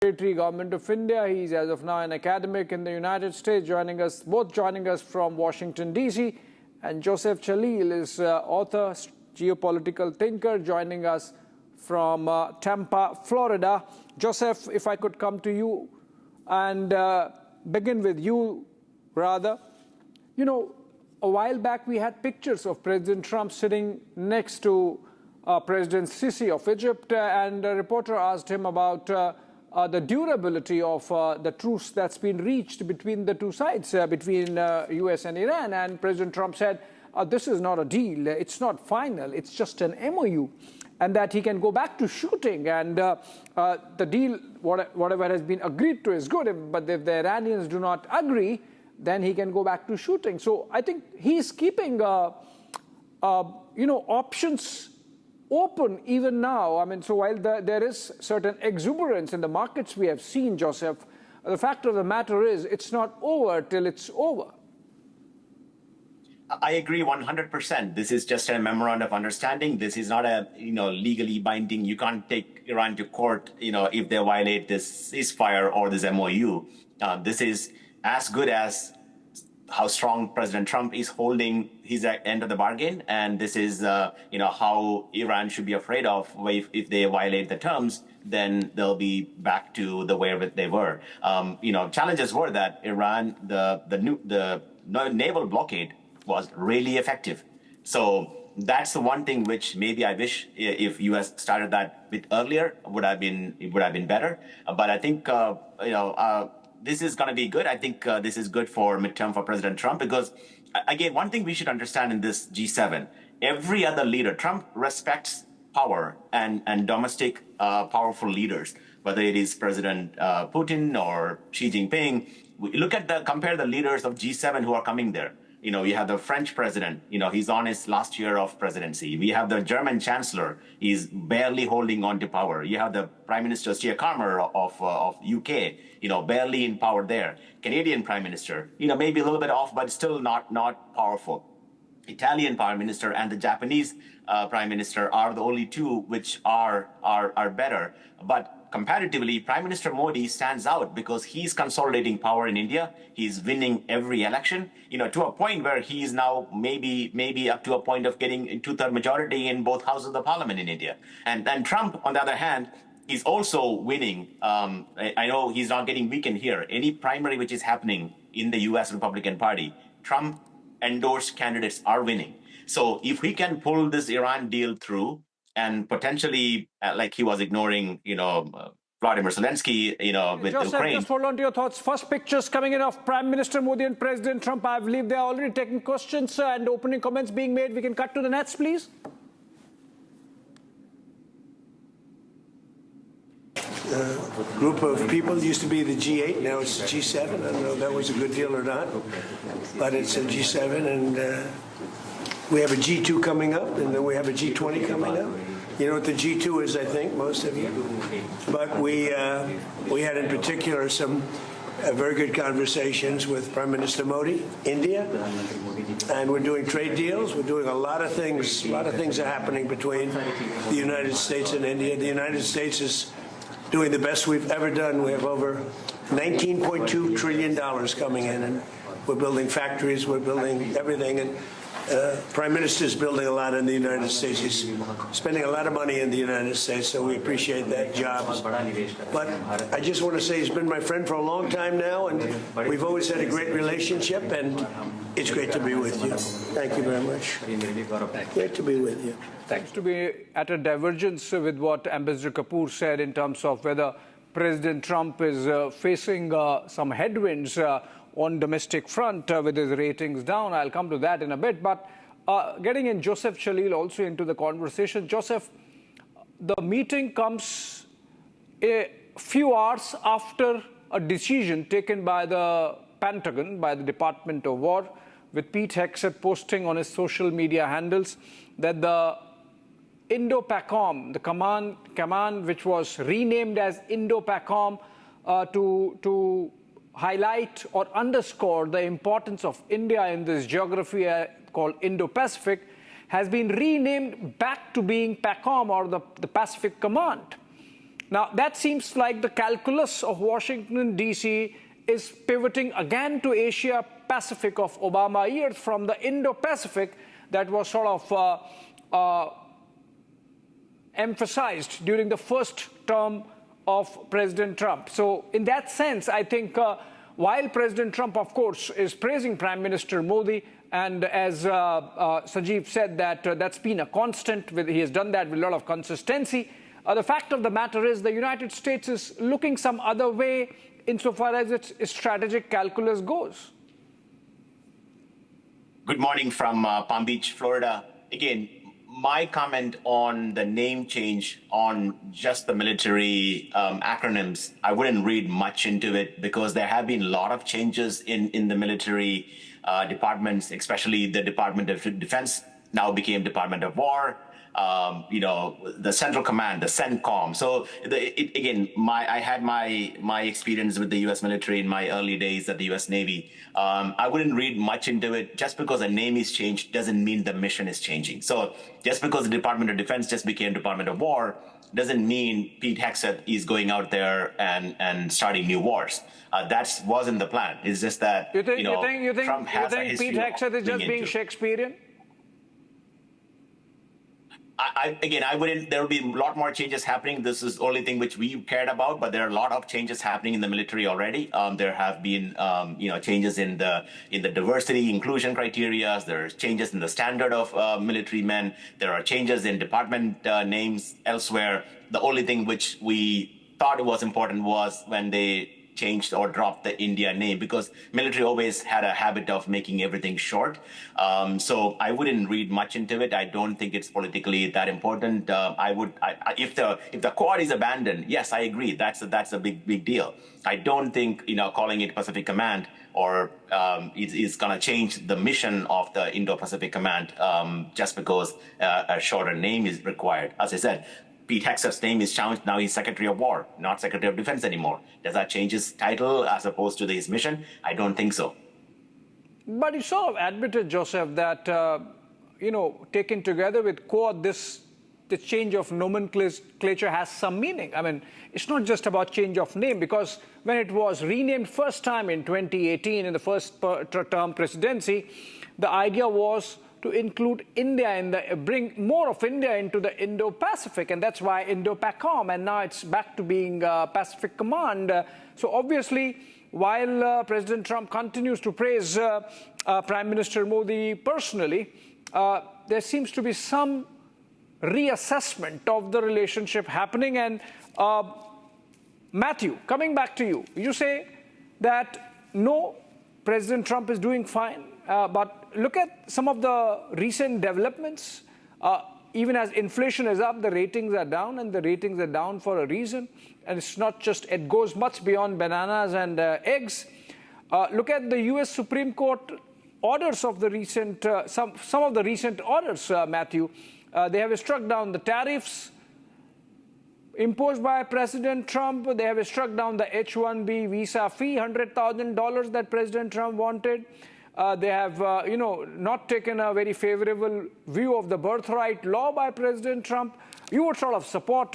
Secretary, Government of India. He's as of now an academic in the United States, both joining us from Washington, D.C. And Joseph Chalil is author, geopolitical thinker, joining us from Tampa, Florida. Joseph, if I could come to you and begin with you, rather. You know, a while back we had pictures of President Trump sitting next to President Sisi of Egypt, and a reporter asked him about the durability of the truce that's been reached between the two sides, between US and Iran. And President Trump said, this is not a deal, it's not final, it's just an MoU. And that he can go back to shooting, and the deal, whatever has been agreed to is good, but if the Iranians do not agree, then he can go back to shooting. So I think he's keeping options open even now. I mean, so while there is certain exuberance in the markets we have seen, Joseph, the fact of the matter is it's not over till it's over. I agree 100%. This is just a memorandum of understanding. This is not a legally binding. You can't take Iran to court if they violate this ceasefire or this MoU. This is as good as how strong President Trump is holding his end of the bargain, and this is how Iran should be afraid of. If they violate the terms, then they'll be back to the way they were. Challenges were that Iran, the naval blockade was really effective. So that's the one thing which maybe I wish if U.S. started that bit earlier would have been better. But I think this is going to be good. I think this is good for midterm for President Trump because, again, one thing we should understand in this G7, every other leader, Trump respects power and domestic powerful leaders, whether it is President Putin or Xi Jinping. Compare the leaders of G7 who are coming there. You have the French president, he's on his last year of presidency. We have the German Chancellor, he's barely holding on to power. You have the Prime Minister of UK, barely in power there. Canadian Prime Minister, maybe a little bit off, but still not powerful. Italian Prime Minister and the Japanese Prime Minister are the only two which are better. But comparatively, Prime Minister Modi stands out because he's consolidating power in India. He's winning every election, to a point where he is now maybe up to a point of getting a two-thirds majority in both houses of the parliament in India. And Trump, on the other hand, is also winning. I know he's not getting weakened here. Any primary which is happening in the U.S. Republican Party, Trump endorsed candidates are winning. So if we can pull this Iran deal through, and potentially, like he was ignoring, Vladimir Zelensky, with Joseph, Ukraine. Just hold on to your thoughts. First pictures coming in of Prime Minister Modi and President Trump. I believe they are already taking questions and opening comments being made. We can cut to the nets, please. Group of people used to be the G8, now it's the G7. I don't know if that was a good deal or not, but it's a G7, and we have a G2 coming up, and then we have a G20 coming up. You know what the G2 is, I think, most of you. But we had in particular some very good conversations with Prime Minister Modi, India, and we're doing trade deals. We're doing a lot of things. A lot of things are happening between the United States and India. The United States is doing the best we've ever done. We have over $19.2 trillion coming in, and we're building factories, we're building everything. And Prime Minister is building a lot in the United States. He's spending a lot of money in the United States, so we appreciate that job. But I just want to say he's been my friend for a long time now, and we've always had a great relationship, and it's great to be with you. Thank you very much. Great to be with you. Thanks to be at a divergence with what Ambassador Kapoor said in terms of whether President Trump is facing some headwinds on domestic front with his ratings down. I'll come to that in a bit. But getting in Joseph Chalil also into the conversation. Joseph, the meeting comes a few hours after a decision taken by the Pentagon, by the Department of War, with Pete Hegseth posting on his social media handles that the INDOPACOM, the command which was renamed as INDOPACOM to highlight or underscore the importance of India in this geography called Indo-Pacific, has been renamed back to being PACOM, or the Pacific Command. Now, that seems like the calculus of Washington, D.C. is pivoting again to Asia-Pacific of Obama years from the Indo-Pacific that was sort of emphasized during the first term of President Trump. So in that sense, I think while President Trump, of course, is praising Prime Minister Modi, and as Sanjeev said, that's been a constant, he has done that with a lot of consistency. The fact of the matter is the United States is looking some other way insofar as its strategic calculus goes. Good morning from Palm Beach, Florida. Again, my comment on the name change on just the military acronyms, I wouldn't read much into it because there have been a lot of changes in the military departments, especially the Department of Defense now became Department of War. The Central Command, the CENTCOM. So I had my experience with the U.S. military in my early days at the U.S. Navy. I wouldn't read much into it. Just because a name is changed doesn't mean the mission is changing. So just because the Department of Defense just became Department of War doesn't mean Pete Hegseth is going out there and starting new wars. That wasn't the plan. It's just that Trump has a history. Pete Hegseth is just being Shakespearean? I wouldn't. There will be a lot more changes happening. This is the only thing which we cared about, but there are a lot of changes happening in the military already. There have been, changes in the diversity inclusion criteria. There are changes in the standard of military men. There are changes in department names elsewhere. The only thing which we thought was important was when they changed or dropped the India name, because military always had a habit of making everything short. So I wouldn't read much into it. I don't think it's politically that important. If the Quad is abandoned, yes, I agree. That's a big deal. I don't think calling it Pacific Command or is going to change the mission of the Indo-Pacific Command just because a shorter name is required. As I said, Pete Hegseth's name is changed. Now he's Secretary of War, not Secretary of Defense anymore. Does that change his title as opposed to his mission? I don't think so. But you sort of admitted, Joseph, that, taken together with Quad, the change of nomenclature has some meaning. I mean, it's not just about change of name, because when it was renamed first time in 2018 in the first term presidency, the idea was to include India bring more of India into the Indo-Pacific, and that's why INDOPACOM, and now it's back to being Pacific Command. So obviously, while President Trump continues to praise Prime Minister Modi personally, there seems to be some reassessment of the relationship happening. And Matthew, coming back to you, you say that no, President Trump is doing fine. But look at some of the recent developments. Even as inflation is up, the ratings are down, and the ratings are down for a reason. And it's not just, it goes much beyond bananas and eggs. Look at the U.S. Supreme Court orders of the recent, some of the recent orders, Matthew. They have struck down the tariffs imposed by President Trump. They have struck down the H-1B visa fee, $100,000 that President Trump wanted. They have, not taken a very favorable view of the birthright law by President Trump. You would sort of support